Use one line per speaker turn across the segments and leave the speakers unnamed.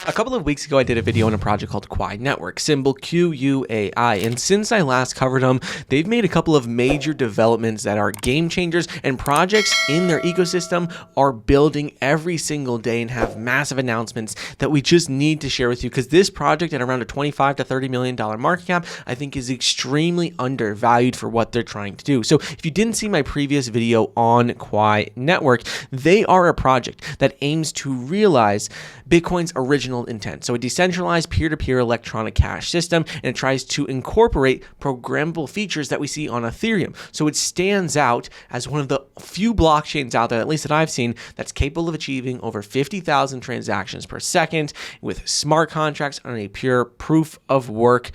A couple of weeks ago, I did a video on a project called Quai Network, symbol QUAI, and since I last covered them, they've made a couple of major developments that are game changers, and projects in their ecosystem are building every single day and have massive announcements that we just need to share with you, because this project at around a $25 to $30 million market cap, I think is extremely undervalued for what they're trying to do. So if you didn't see my previous video on Quai Network, they are a project that aims to realize Bitcoin's original intent. So a decentralized peer-to-peer electronic cash system, and it tries to incorporate programmable features that we see on Ethereum. So it stands out as one of the few blockchains out there, at least that I've seen, that's capable of achieving over 50,000 transactions per second with smart contracts on a pure proof of work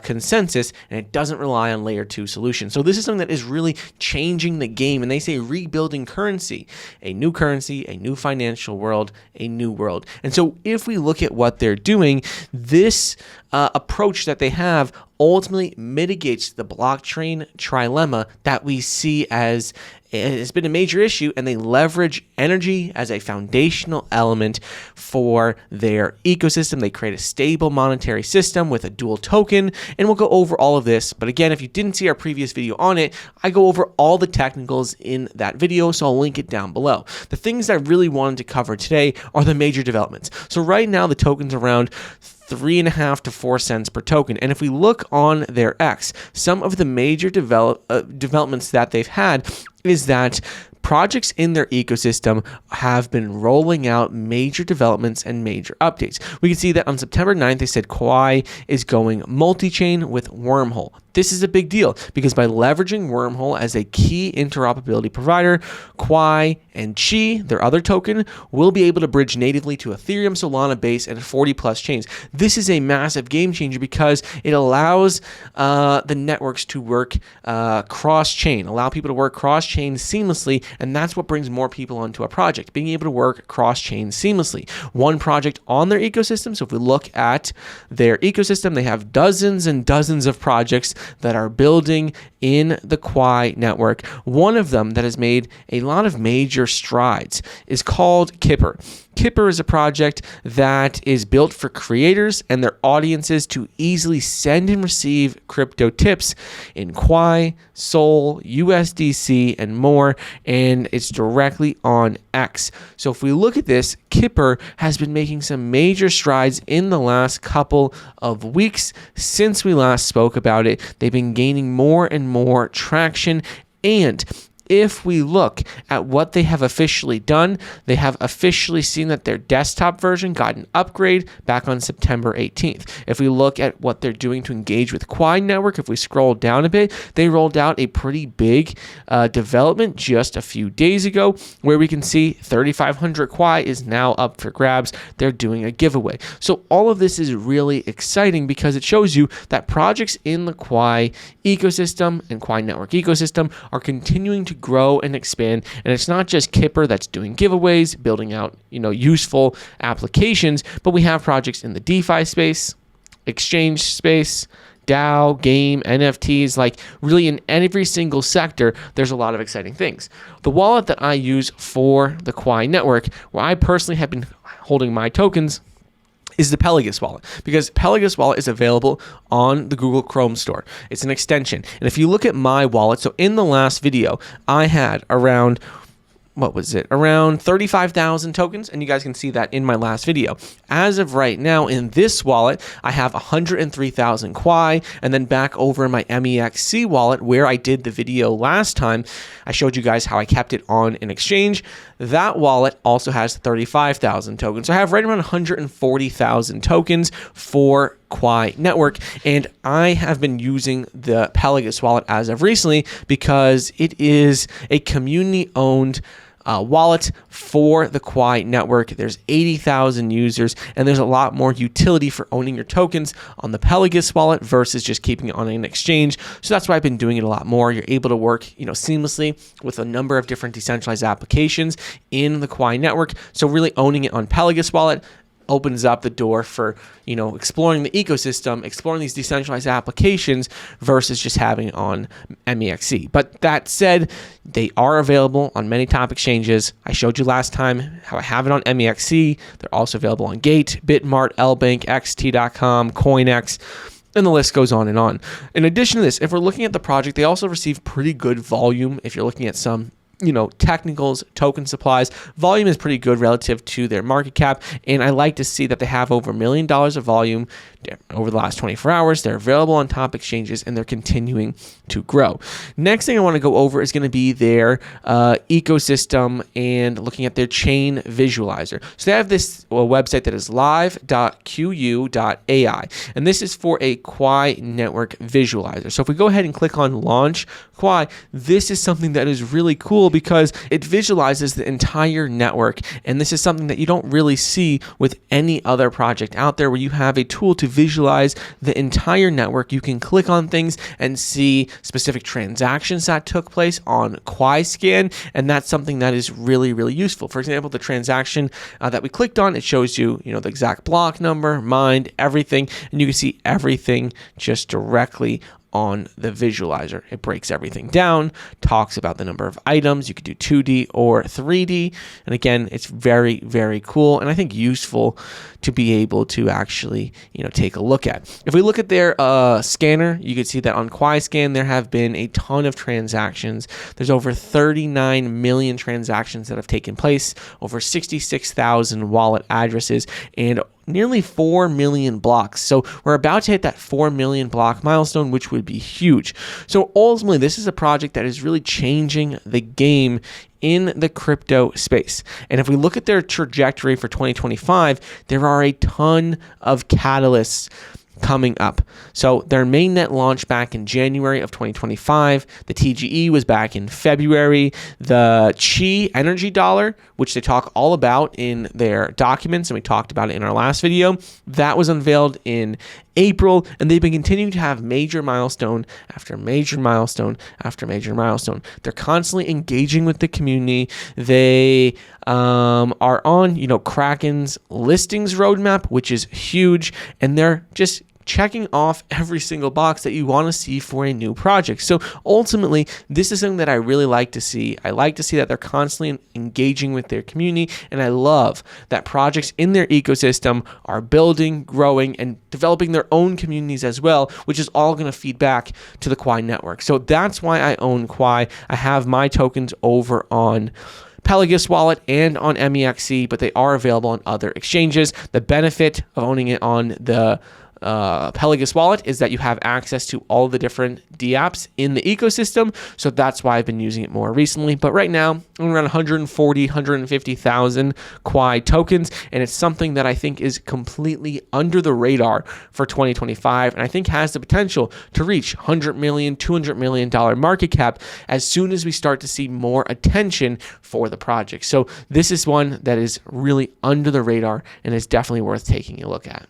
consensus, and it doesn't rely on layer 2 solutions. So this is something that is really changing the game, and they say rebuilding currency, a new financial world, a new world. And so if we look at what they're doing, this approach that they have ultimately mitigates the blockchain trilemma that we see as it's been a major issue, and they leverage energy as a foundational element for their ecosystem. They create a stable monetary system with a dual token, and we'll go over all of this. But again, if you didn't see our previous video on it, I go over all the technicals in that video, so I'll link it down below. The things I really wanted to cover today are the major developments. So right now, the token's around 3.5 to 4 cents per token. And if we look on their X, some of the major developments that they've had is that projects in their ecosystem have been rolling out major developments and major updates. We can see that on September 9th, they said Quai is going multi-chain with Wormhole. This is a big deal because by leveraging Wormhole as a key interoperability provider, Quai and Chi, their other token, will be able to bridge natively to Ethereum, Solana base, and 40 plus chains. This is a massive game changer because it allows the networks to work cross-chain, allow people to work cross-chain seamlessly, and that's what brings more people onto a project, being able to work cross-chain seamlessly. One project on their ecosystem, so if we look at their ecosystem, they have dozens and dozens of projects that are building in the Quai network. One of them that has made a lot of major strides is called Kipper. Kipper is a project that is built for creators and their audiences to easily send and receive crypto tips in Quai, Sol, USDC, and more, and it's directly on X. So if we look at this, Kipper has been making some major strides in the last couple of weeks since we last spoke about it. They've been gaining more and more traction, and if we look at what they have officially done, they have officially seen that their desktop version got an upgrade back on September 18th. If we look at what they're doing to engage with Quai Network, if we scroll down a bit, they rolled out a pretty big development just a few days ago where we can see 3,500 Quai is now up for grabs. They're doing a giveaway. So all of this is really exciting because it shows you that projects in the Quai ecosystem and Quai Network ecosystem are continuing to grow and expand, and it's not just Kipper that's doing giveaways, building out useful applications, but we have projects in the DeFi space, exchange space, DAO, game, NFTs, like really in every single sector, there's a lot of exciting things. The wallet that I use for the Quai network, where I personally have been holding my tokens, is the Pelagus wallet, because Pelagus wallet is available on the Google Chrome store. It's an extension. And if you look at my wallet, so in the last video, I had around 35,000 tokens, and you guys can see that in my last video. As of right now, in this wallet, I have 103,000 Quai, and then back over in my MEXC wallet, where I did the video last time, I showed you guys how I kept it on an exchange. That wallet also has 35,000 tokens. So I have right around 140,000 tokens for Quai Network, and I have been using the Pelagus wallet as of recently because it is a community-owned wallet for the Quai network. There's 80,000 users, and there's a lot more utility for owning your tokens on the Pelagus wallet versus just keeping it on an exchange. So that's why I've been doing it a lot more. You're able to work, seamlessly with a number of different decentralized applications in the Quai network. So really owning it on Pelagus wallet opens up the door for, exploring the ecosystem, exploring these decentralized applications versus just having it on MEXC. But that said, they are available on many top exchanges. I showed you last time how I have it on MEXC. They're also available on Gate, Bitmart, LBank, XT.com, CoinEx, and the list goes on and on. In addition to this, if we're looking at the project, they also receive pretty good volume. If you're looking at some technicals, token supplies, volume is pretty good relative to their market cap. And I like to see that they have over $1 million of volume over the last 24 hours. They're available on top exchanges and they're continuing to grow. Next thing I want to go over is going to be their ecosystem and looking at their chain visualizer. So they have this website that is live.qu.ai, and this is for a Quai Network visualizer. So if we go ahead and click on launch Quai, this is something that is really cool because it visualizes the entire network, and this is something that you don't really see with any other project out there, where you have a tool to visualize the entire network. You can click on things and see specific transactions that took place on QuaiScan, and that's something that is really, really useful. For example, the transaction that we clicked on, it shows you, the exact block number, mined, everything, and you can see everything just directly on the visualizer. It breaks everything down, talks about the number of items. You could do 2D or 3D. And again, it's very, very cool, and I think useful to be able to actually, take a look at. If we look at their scanner, you can see that on QuaiScan, there have been a ton of transactions. There's over 39 million transactions that have taken place, over 66,000 wallet addresses, and nearly 4 million blocks. So we're about to hit that 4 million block milestone, which would be huge. So ultimately, this is a project that is really changing the game in the crypto space. And if we look at their trajectory for 2025, there are a ton of catalysts coming up. So their mainnet launched back in January of 2025. The TGE was back in February. The Chi energy dollar, which they talk all about in their documents, and we talked about it in our last video, that was unveiled in April, and they've been continuing to have major milestone after major milestone after major milestone. They're constantly engaging with the community. They are on, Kraken's listings roadmap, which is huge, and they're just checking off every single box that you want to see for a new project. So ultimately, this is something that I really like to see. I like to see that they're constantly engaging with their community, and I love that projects in their ecosystem are building, growing, and developing their own communities as well, which is all going to feed back to the Quai Network. So that's why I own Quai. I have my tokens over on Pelagus wallet and on MEXC, but they are available on other exchanges. The benefit of owning it on the Pelagus wallet is that you have access to all the different dApps in the ecosystem. So that's why I've been using it more recently. But right now, I'm around 140, 150,000 Quai tokens. And it's something that I think is completely under the radar for 2025. And I think has the potential to reach $100 million, $200 million market cap as soon as we start to see more attention for the project. So this is one that is really under the radar and is definitely worth taking a look at.